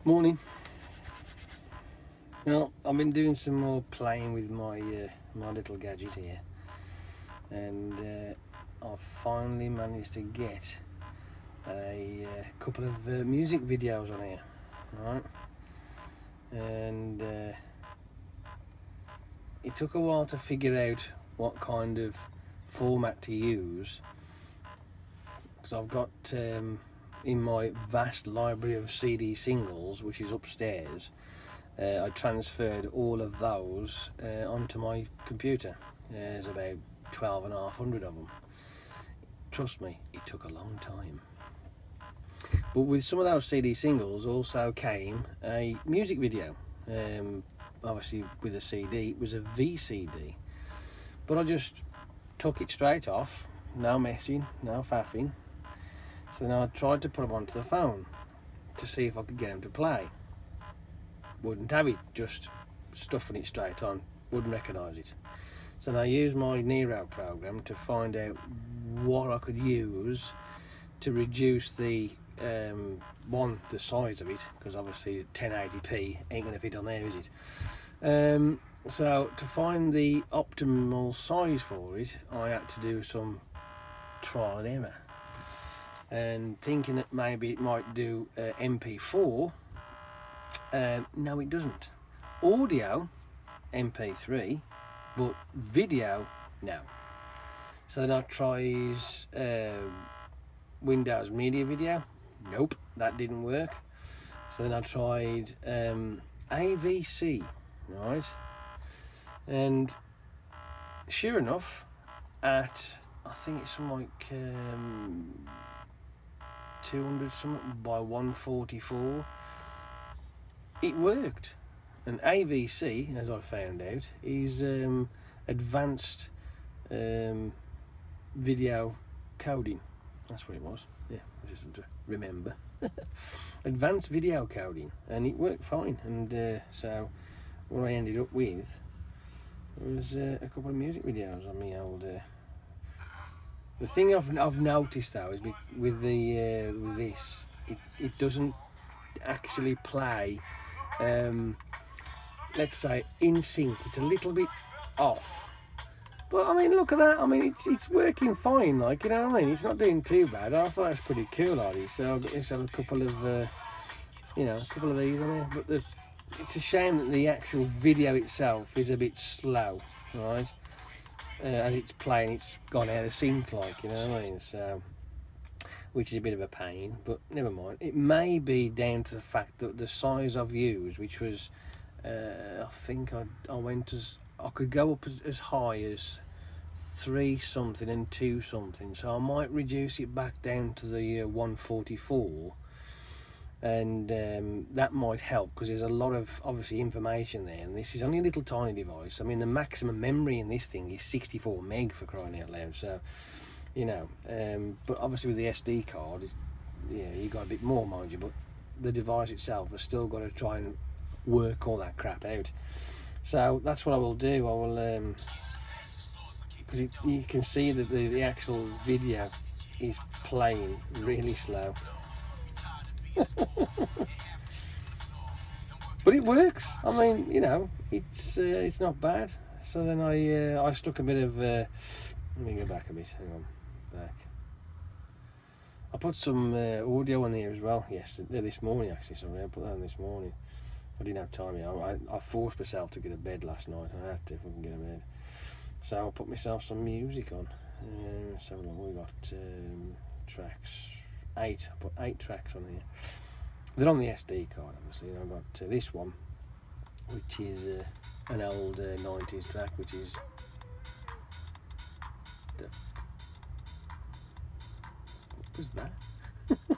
Morning. Well, I've been doing some more playing with my my little gadget here, and I've finally managed to get a couple of music videos on here, right? And it took a while to figure out what kind of format to use, because I've got in my vast library of CD singles, which is upstairs, I transferred all of those onto my computer. There's about 12,500 of them. Trust me, it took a long time. But with some of those CD singles also came a music video. Obviously with a CD, it was a VCD. But I just took it straight off, no messing, no faffing. So then I tried to put them onto the phone to see if I could get them to play. Wouldn't have it, just stuffing it straight on, wouldn't recognise it. So then I used my Nero program to find out what I could use to reduce the the size of it, because obviously 1080p ain't going to fit on there, is it? So to find the optimal size for it, I had to do some trial and error, and thinking that maybe it might do MP4. No, it doesn't. Audio, MP3, but video, no. So then I tried Windows Media Video. Nope, that didn't work. So then I tried AVC, right? And sure enough, at I think it's something like 200 something by 144, it worked. And AVC, as I found out, is advanced video coding. That's what it was. Yeah, I just had to remember. Advanced video coding, and it worked fine. And so what I ended up with was a couple of music videos on my old. The thing I've noticed though is with the with this, it doesn't actually play. Let's say in sync. It's a little bit off, but I mean, look at that. I mean, it's working fine. Like, you know what I mean? It's not doing too bad. I thought it was pretty cool, Artie. So let's have a couple of you know, a couple of these on here. But it's a shame that the actual video itself is a bit slow, right? As it's playing, it's gone out of sync, like, you know what I mean? So, which is a bit of a pain, but never mind. It may be down to the fact that the size I've used, which was, I think I went I could go up as high as 3 something and 2 something, so I might reduce it back down to the 144, and that might help, because there's a lot of obviously information there, and this is only a little tiny device. I mean, the maximum memory in this thing is 64 meg, for crying out loud. So, you know, but obviously with the SD card, you got a bit more, mind you, but the device itself has still got to try and work all that crap out. So that's what I will do. I will, because you can see that the actual video is playing really slow. But it works. I mean, you know, it's not bad. So then I stuck a bit of let me go back a bit. Hang on, back. I put some audio on there as well this morning, actually. Sorry, I put that on this morning. I didn't have time. I forced myself to get to bed last night. I had to if I can get to bed. So I put myself some music on. So we got tracks 8. I put 8 tracks on here. They're on the SD card, obviously. I've got this one, which is an old 90s track, which is what was that? That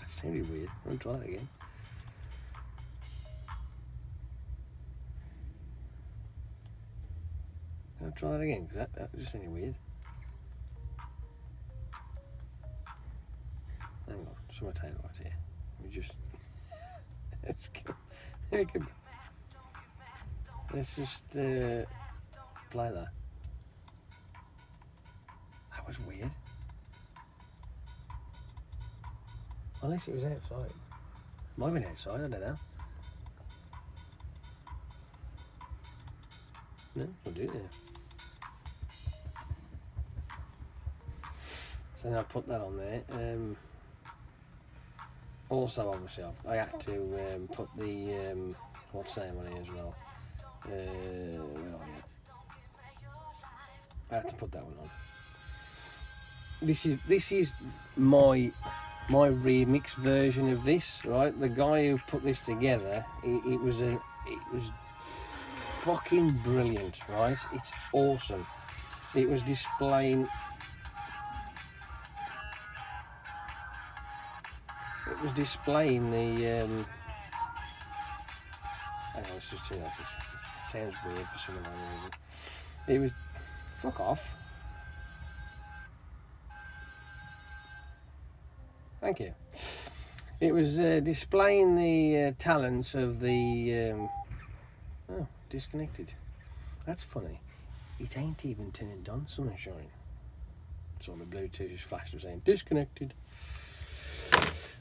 sounded weird. I'll try that again. I'll try that again, because that just sounded weird. Hang on, some tape right here. We just let's just play that. That was weird. Unless it was outside. Might have been outside, I don't know. No, I'll do it there. So then I put that on there. Also, obviously, I had to put the what's the name on here as well. Where are you? I had to put that one on. This is my remix version of this, right? The guy who put this together, it was fucking brilliant, right? It's awesome. It was displaying. It was displaying the. Hang on, let's just turn it off. It sounds weird for some reason. It was. Fuck off. Thank you. It was displaying the talents of the. Oh, disconnected. That's funny. It ain't even turned on sunshine. So my Bluetooth just flashed and saying disconnected.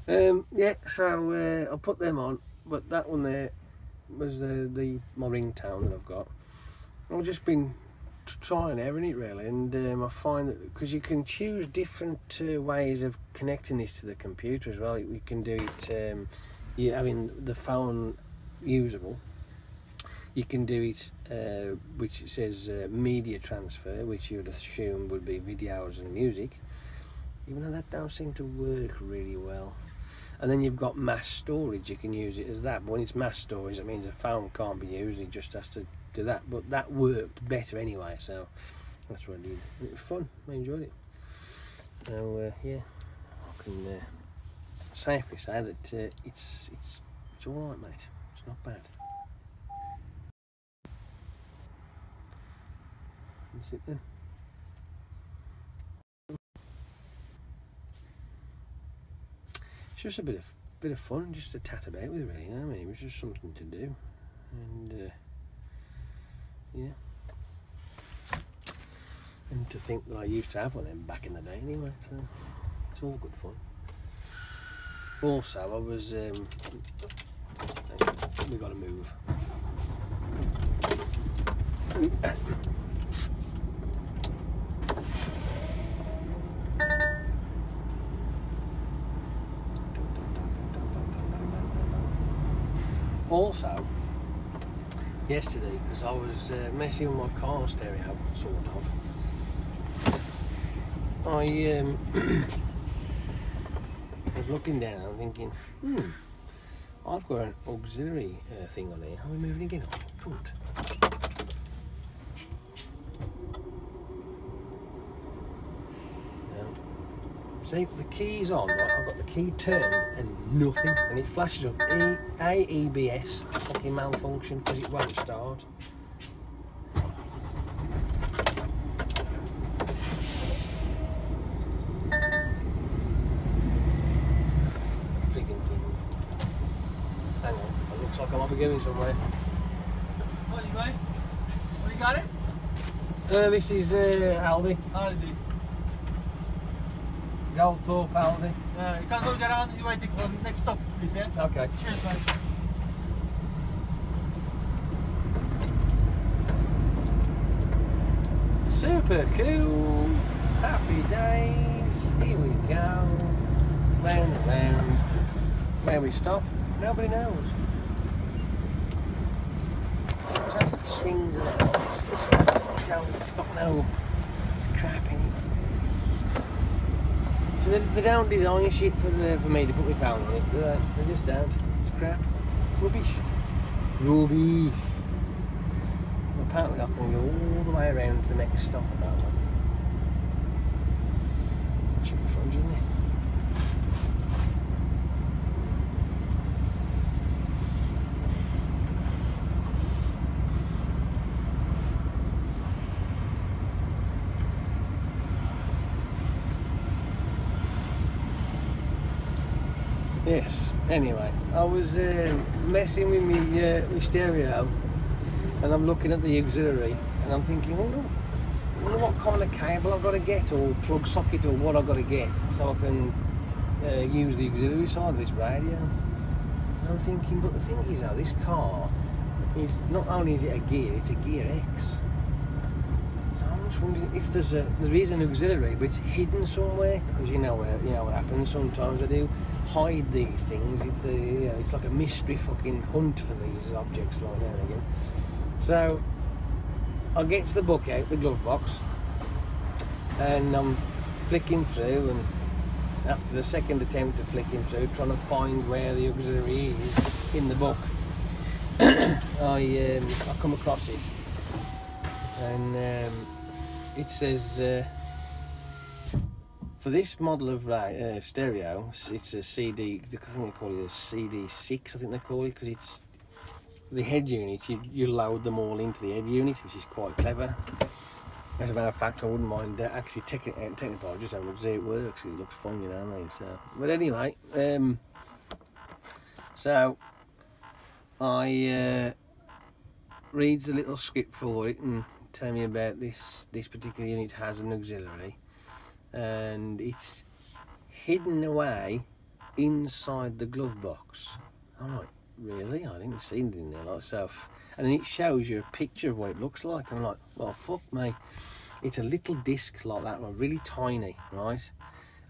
Yeah, so I'll put them on, but that one there was my ringtone that I've got. I've just been trying everything really, and I find that because you can choose different ways of connecting this to the computer as well. You can do it, you having the phone usable. You can do it, which says media transfer, which you would assume would be videos and music, even though that don't seem to work really well. And then you've got mass storage. You can use it as that, but when it's mass storage, that means the phone can't be used. It just has to do that. But that worked better anyway, so that's what I did. And it was fun. I enjoyed it. So yeah, I can safely say that it's all right, mate. It's not bad. That's it then. It's just a bit of fun, just to tat about with, really. You know what I mean? It was just something to do, and yeah, and to think that I used to have one of them back in the day, anyway. So it's all good fun. Also, I was we got to move. Also, yesterday, because I was messing with my car stereo, sort of, I was looking down and thinking, I've got an auxiliary thing on here. Are we moving again? Oh, couldn't. See, the key's on, right? I've got the key turned and nothing, and it flashes up AEBS fucking malfunction because it won't start. Freaking thing. Hang on, it looks like I might be going somewhere. What are you going? What you got it? This is Aldi. Aldi. Goldthorpe Aldi. You can't go around, you're waiting for the next stop, please, yeah? Okay. Cheers, mate. Super cool. Happy days. Here we go. Round and round. Where we stop, nobody knows. It swings and it's got no. It's crap in it. So they don't design shit for me to put my phone on it. They just don't. It's crap. Rubbish. Rubbish. Apparently I can go all the way around to the next stop at that one. That should be fun, shouldn't it? Yes, anyway, I was messing with my stereo, and I'm looking at the auxiliary and I'm thinking, I wonder what kind of cable I've got to get, or plug socket, or what I've got to get so I can use the auxiliary side of this radio. And I'm thinking, but the thing is though, this car is, not only is it a gear, it's a Gear X. So I'm just wondering if there is an auxiliary, but it's hidden somewhere, because you know what happens. Sometimes I do hide these things. It's like a mystery fucking hunt for these objects like that again. So I get the book out, the glove box, and I'm flicking through, and after the second attempt of flicking through, trying to find where the auxiliary is in the book, I come across it, and it says for this model of stereo, it's a CD. I think they call it a CD6. I think they call it, because it's the head unit. You load them all into the head unit, which is quite clever. As a matter of fact, I wouldn't mind actually taking it apart, just having a look, see it works. It looks fun, you know what I mean? So, but anyway, so I read the little script for it and tell me about this particular unit has an auxiliary, and it's hidden away inside the glove box. I'm like, really? I didn't see anything there like so. And then it shows you a picture of what it looks like. I'm like, well, fuck me. It's a little disc like that, really tiny, right?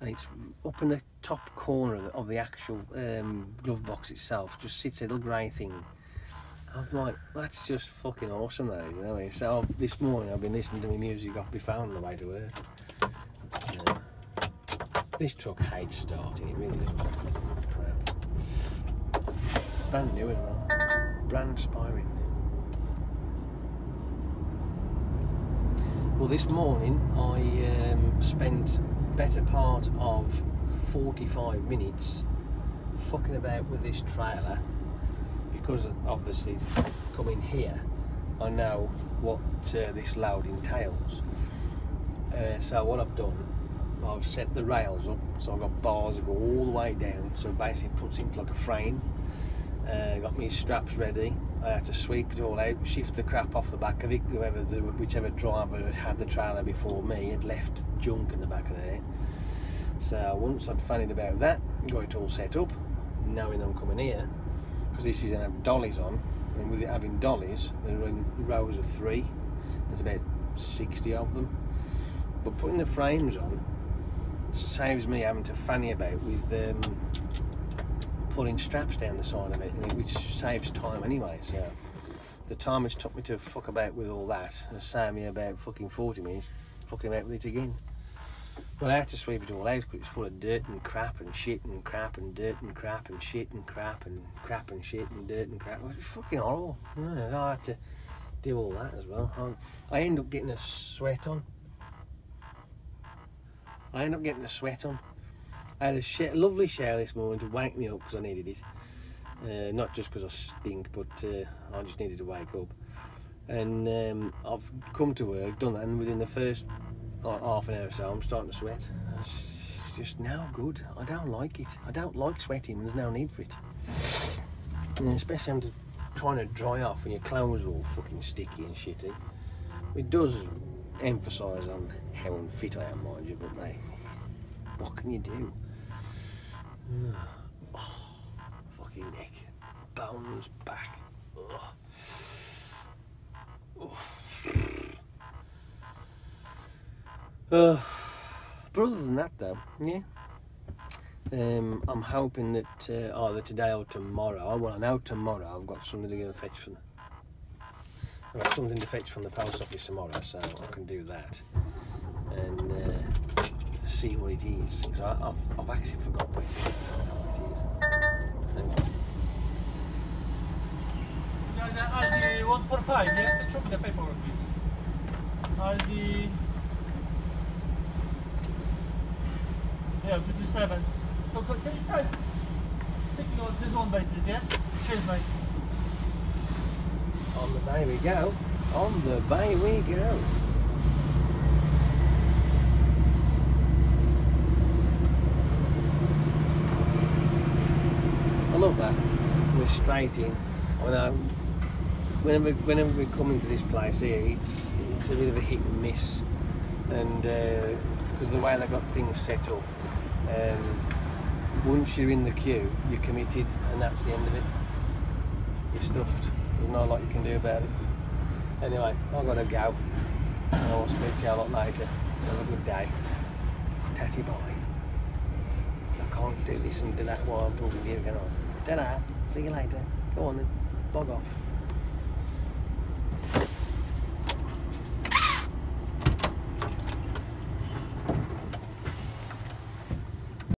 And it's up in the top corner of the actual glove box itself. Just sits a little grey thing. I was like, that's just fucking awesome, that is, you know what I mean? So this morning I've been listening to my music off my phone on the way to work. This truck hates starting, it really does. Crap. Brand new as well. Brand spanking. Well, this morning I spent better part of 45 minutes fucking about with this trailer, because obviously coming here I know what this load entails. So what I've done, I've set the rails up, so I've got bars that go all the way down, so it basically puts into like a frame. Got my straps ready. I had to sweep it all out, shift the crap off the back of it. Whichever driver had the trailer before me had left junk in the back of there. So once I'd fannied about that, got it all set up, knowing I'm coming here, because this is going to have dollies on, and with it having dollies, they're in rows of 3. There's about 60 of them. But putting the frames on saves me having to fanny about with pulling straps down the side of it, which saves time anyway. So the time it's took me to fuck about with all that has saved me about fucking 40 minutes fucking about with it again. But I had to sweep it all out because it's full of dirt and crap and shit and crap and dirt and crap and shit and crap and crap and shit and dirt and crap. It was fucking horrible. I had to do all that as well. I end up getting a sweat on. I had a lovely shower this morning to wake me up because I needed it. Not just because I stink, but I just needed to wake up. And I've come to work, done that, and within the first half an hour or so, I'm starting to sweat. It's just no good. I don't like it. I don't like sweating when there's no need for it. And especially having to trying to dry off and your clothes are all fucking sticky and shitty. It does emphasise on how unfit I am, mind you, but what can you do? Oh, fucking neck, bones, back. Oh. But other than that, though, yeah. I'm hoping that either today or tomorrow. Well, I know tomorrow I've got something to go and fetch from. I've got something to fetch from the post office tomorrow, so I can do that and see what it is. Because I've actually forgotten what it is. ID 145, yeah? Show me the paperwork, please. ID... Yeah, 57. So can you try sticking on this one, mate, please, yeah? Cheers, mate. On the bay we go. On the bay we go. I love that. We're straight in. I know. Whenever we come into this place here, it's a bit of a hit and miss, and because the way they got things set up, once you're in the queue, you're committed, and that's the end of it. You're stuffed. There's not a lot you can do about it. Anyway, I've got to go. I will speak to you a lot later. Have a good day. Tatty bye. So I can't do this and do that while I'm talking to you, can I? Ta-da. See you later. Go on then. Bog off.